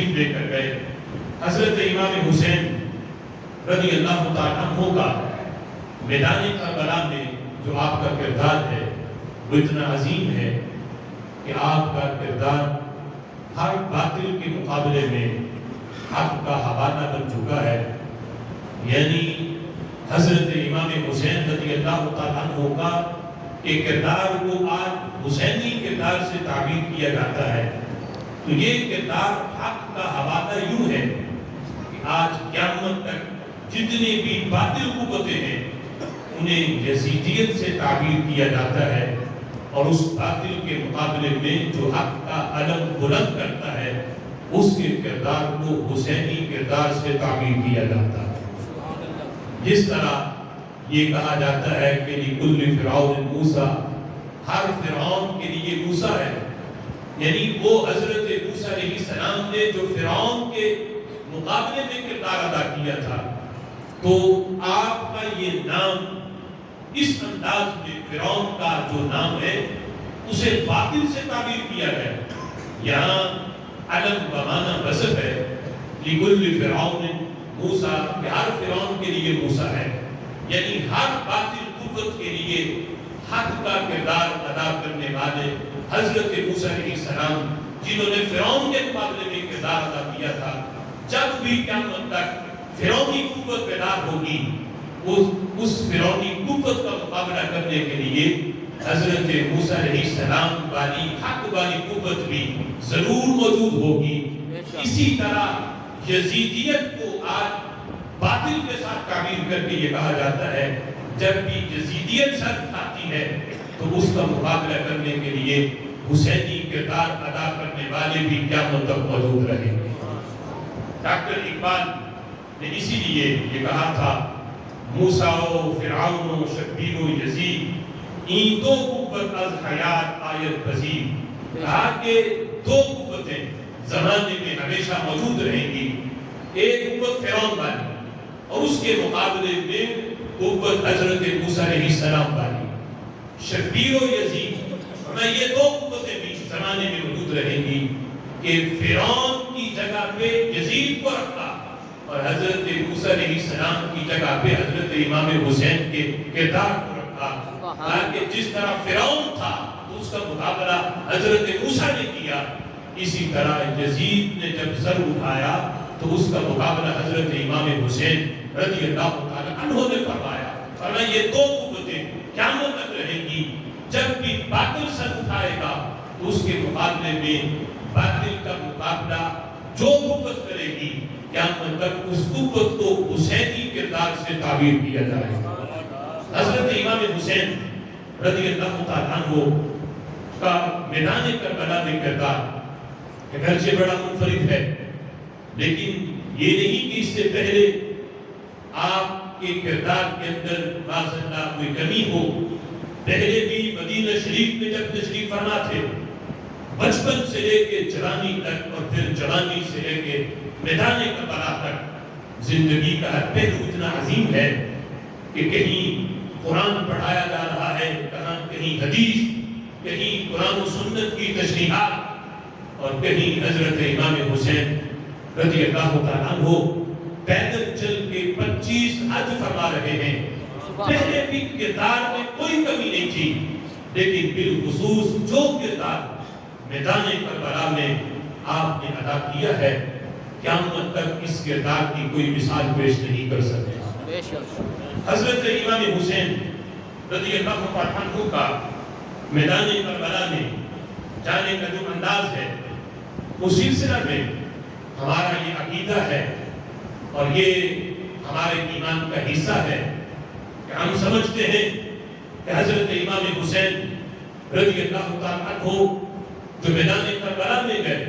لے کر گئے۔ حضرت امام حسین رضی اللہ تعالیٰ عنہ کا میدان کربلا میں جو آپ کا کردار ہے وہ اتنا عظیم ہے کہ آپ کا کردار ہر باطل کے مقابلے میں حق کا حوالہ بن چکا ہے۔ یعنی حضرت امام حسین رضی اللہ تعالیٰ عنہ کا ایک کردار کو آج حسینی کردار سے تعبیر کیا جاتا ہے، تو یہ کردار حق کا حوالہ یوں ہے کہ آج قیامت تک جتنے بھی باطل قوتیں ہیں انہیں یزیدیت سے تعبیر کیا جاتا ہے، اور اس باطل کے مقابلے میں جو حق کا علم بلند کرتا ہے اس کے کردار کو حسینی کردار سے تعبیر کیا جاتا ہے۔ جس طرح یہ کہا جاتا ہے کہ لِكُلِّ فِرْعَوْنٍ مُوسَىٰ، ہر فرعون کے لیے موسیٰ ہے، یعنی وہ حضرت موسیٰ علیہ السلام نے جو فرعون کے مقابلے میں کردار ادا کیا تھا، تو آپ کا یہ نام اس انداز میں فرعون کا جو نام ہے اسے باطل سے تعبیر کیا گیا۔ یہاں علم بمعنی وصف ہے، لِكُلِّ فِرْعَوْنٍ موسیٰ، کہ ہر فرعون کے لیے موسیٰ ہے، یعنی ہر باطل قوت کے لیے حق کا کردار ادا کرنے والے حضرت موسیٰ علیہ السلام جنہوں نے فرعون کے مقابلے میں کردار ادا کیا تھا، جب بھی قیامت تک فرعونی قوت بیدار ہوگی اس فرعونی قوت کا مقابلہ کرنے کے لیے حضرت موسیٰ علیہ السلام والی حق والی قوت بھی ضرور موجود ہوگی۔ اسی طرح یزیدیت کو آج باطل کے ساتھ تعبیر کر کے یہ کہا جاتا ہے جب بھی یزیدیت سر اٹھاتی ہے تو اس کا مقابلہ کرنے کے لیے حسینی کردار ادا کرنے والے بھی قیامت تک موجود رہیں گے۔ ڈاکٹر اقبال نے اسی لیے یہ کہا تھا، موسیٰ و فرعون و شبیر و یزید این دو قوت از حیات آیت پذیر، کہا کہ دو قوتیں زمانے میں ہمیشہ موجود رہیں گی، ایک قوت فرعون والی اور اس کے مقابلے میں قوت حضرت موسیٰ علیہ السلام والی، شبیر و یزید، میں یہ دو قوتیں بھی زمانے میں موجود رہیں گی کہ فرعون کی جگہ پہ یزید کو رکھا اور حضرت موسیٰ علیہ السلام کی جگہ پہ حضرت امام حسین کے کردار کو رکھا، تاکہ جس طرح فرعون تھا تو اس کا مقابلہ حضرت موسیٰ نے کیا، اسی طرح یزید نے جب سر اٹھایا تو اس کا مقابلہ حضرت امام حسین رضی اللہ تعالیٰ عنہ نے فرمایا۔ اور یہ دو قوتیں قیامت تک رہیں گی، جب بھی باطل سر اٹھائے گا تو اس کے مقابلے میں باطل کا مقابلہ جو قوت کرے گی قیامت تک اس قوت کو حسینی کردار سے تعبیر کیا جائے گا۔ حضرت امام حسین رضی اللہ تعالیٰ عنہ کا میدان کربلا میں کردار اگرچہ بڑا منفرد ہے، لیکن یہ نہیں کہ اس سے پہلے آپ کے کردار کے اندر معاذ اللہ کوئی کمی ہو۔ پہلے بھی مدینہ شریف میں جب تشریف فرما تھے، بچپن سے لے کے جوانی تک اور پھر جوانی سے لے کے میدان کربلا تک زندگی کا ہر پہلو اتنا عظیم ہے کہ کہیں قرآن پڑھایا جا رہا ہے، کہیں حدیث، کہیں قرآن و سنت کی تشریحات، اور کہیں حضرت امام حسین رضی اللہ تعالیٰ عنہ پیدل چل کے 25 حج فرما رہے ہیں۔ پہلے بھی کردار میں کوئی کمی نہیں تھی، لیکن بالخصوص جو کردار میدان کربلا میں آپ نے ادا کیا ہے، قیامت تک اس کردار کی کوئی مثال پیش نہیں کر سکتے۔ حضرت امام حسین رضی اللہ تعالیٰ عنہ کا میدان کربلا میں جانے کا جو انداز ہے، اس سلسلہ میں ہمارا یہ عقیدہ ہے اور یہ ہمارے ایمان کا حصہ ہے کہ ہم سمجھتے ہیں کہ حضرت امام حسین رضی اللہ تعالیٰ عنہ جو میدان کربلا میں گئے،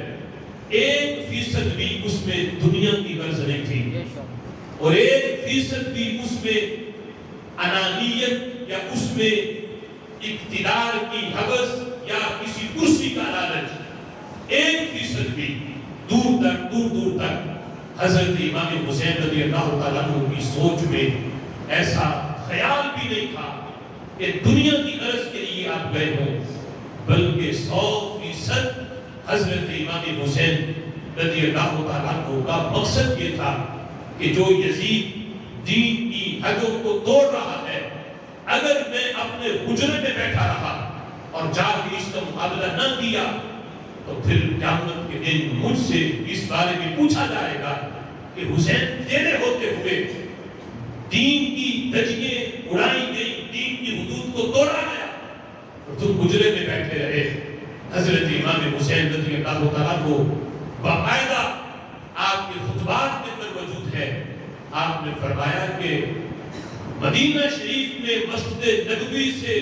1% بھی اس میں دنیا کی غرض نہیں تھی، اور 1% بھی اس میں انانیت یا اس میں اقتدار کی حوث یا کسی کرسی کا لالچ 1% بھی دور تک حضرت امام حسین رضی اللہ تعالیٰ عنہ کی سوچ میں ایسا خیال بھی نہیں تھا کہ دنیا کی غرض کے لیے آپ گئے ہوں، بلکہ 100% حضرت امام حسین رضی اللہ تعالیٰ عنہ کا مقصد یہ تھا کہ جو یزید دین کی حدوں کو توڑ رہا ہے، اگر میں اپنے حجرے میں بیٹھا رہا اور جا کے اس کا مقابلہ نہ کیا تو پھر قیامت کے دن مجھ سے اس بارے میں پوچھا جائے گا کہ حسین تیرے ہوتے ہوئے دین کی دھجیاں اڑائی گئی، دین کی حدود کو توڑا گیا اور تم حجرے میں بیٹھے رہے۔ حضرت امام حسین رضی اللہ تعالیٰ کو باقاعدہ آپ کے خطبات کے اندر موجود ہے، آپ نے فرمایا کہ مدینہ شریف میں مسجد نبوی سے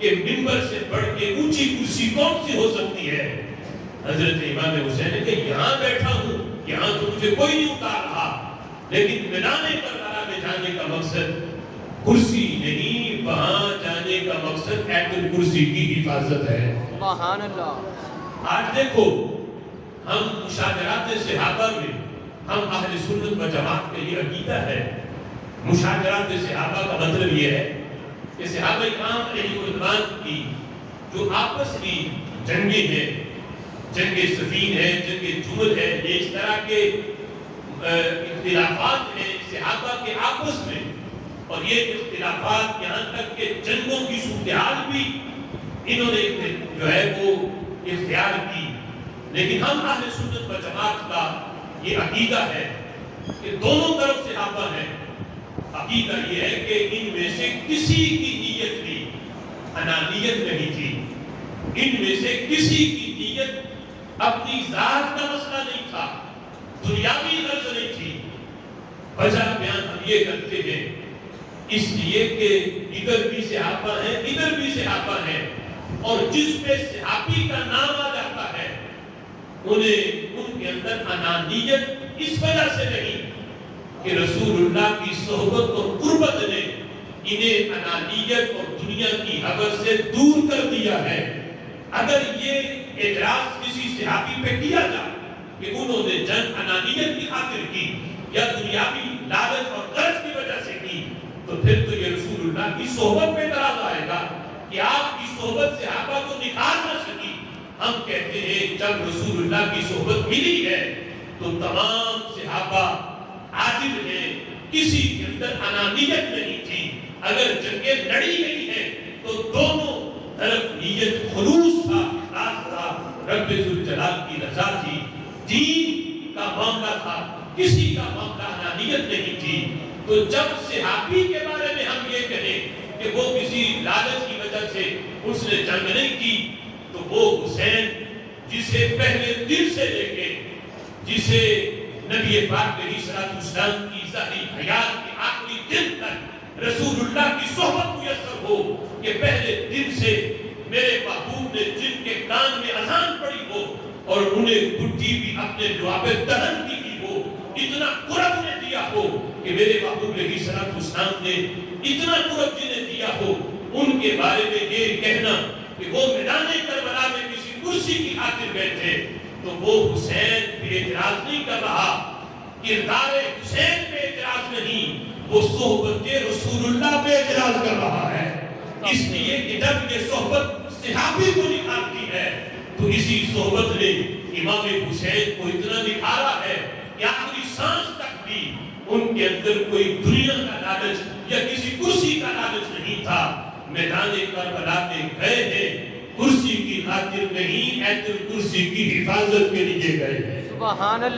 کے منبر سے بڑھ کے اونچی کرسی کون سی ہو سکتی ہے؟ حضرت امام حسین نے کہ یہاں بیٹھا ہوں، یہاں تو مجھے کوئی نہیں اتار رہا، لیکن میدان کربلا میں جانے کا مقصد کرسی نہیں، وہاں جانے کا مقصد ایت الکرسی کی حفاظت ہے۔ سبحان اللہ۔ آج دیکھو ہم مشاجرات صحابہ میں، ہم اہل سنت و جماعت کے یہ عقیدہ ہے، مشاجرات صحابہ کا مطلب یہ ہے کہ صحابہ کرام علیہ رضوان کی جو آپس کی جنگیں ہیں، جنگ صفین ہے، جنگ جمل ہے، یہ اس طرح کے اختلافات ہیں صحابہ کے آپس میں، اور یہ اختلافات یہاں تک کہ جنگوں کی صورتحال بھی انہوں نے جو ہے وہ اختیار کی، لیکن ہم اہل سنت و جماعت کا یہ عقیدہ ہے کہ دونوں طرف صحابہ ہیں۔ عقیدہ یہ ہے کہ ان میں سے کسی کی نیت بھی انانیت نہیں تھی، ان میں سے کسی کی نیت اپنی ذات کا مسئلہ نہیں تھا، دنیاوی غرض نہیں تھی۔ وجہ بیان ہم یہ کرتے ہیں اس لیے کہ ادھر بھی صحابہ ہیں، ادھر بھی صحابہ ہیں، اور جس پہ صحابی کا نام آ جاتا ہے انہیں ان کے اندر انانیت اس وجہ سے نہیں کہ رسول اللہ کی صحبت اور قربت نے انہیں انانیت اور دنیا کی حوث سے دور کر دیا ہے۔ اگر یہ اعتراض کسی صحابی پہ کیا جائے کہ انہوں نے جنگ انانیت کی خاطر کی یا دنیاوی لالچ اور غرض کی وجہ سے کی، تو پھر تو یہ رسول اللہ کی صحبت پہ اعتراض آئے گا کہ آپ کی صحبت صحابہ کو نکھار نہ سکی۔ ہم کہتے ہیں جب رسول اللہ کی صحبت ملی ہے تو تمام صحابہ عادل ہیں، کسی کے اندر انانیت نہیں تھی۔ اگر جنگیں لڑی گئی ہیں تو دونوں طرف نیت خلوص تھا، اخلاص تھا، رب ذوالجلال کی رضا تھی، دین کا معاملہ تھا، کسی کا معاملہ انانیت نہیں تھی۔ تو جب صحابی کے بارے میں ہم یہ کہیں کہ وہ کسی لالچ کی وجہ سے اس نے جنگ نہیں کی، تو وہ حسین جسے پہلے دل سے لے کے، جسے نبی پاک علیہ السلام کی ظاہری حیات کے آخری دن تک رسول اللہ کی صحبت میسر ہو کہ پہلے دن سے میرے محبوب نے جن کے کان میں اذان پڑی ہو اور انہیں گھٹی بھی اپنے لعاب دہن کی ہو، اتنا قرب نے دیا ہو کہ میرے محبوب علیہ السلام نے اتنا قرب جنہیں دیا ہو، ان کے بارے میں یہ کہنا کہ وہ میدان کربلا میں کسی کرسی کی خاطر بیٹھے، تو وہ حسین پہ اعتراض نہیں کر رہا، کردار حسین پہ اعتراض نہیں، وہ صحبت رسول اللہ پہ اعتراض کر رہا ہے۔ اس لیے کہ جب یہ صحبت صحابی کو نکھارتی ہے تو اسی صحبت نے امام حسین کو اتنا نکھارا ہے کہ آخری سانس تک بھی ان کے اندر کوئی دنیا کا لالچ یا کسی کرسی کا لالچ نہیں تھا۔ میدان کربلا میں گئے ہیں کرسی کی خاطر نہیں، ایت الکرسی کی حفاظت کے لیے گئے ہیں۔ سبحان اللہ۔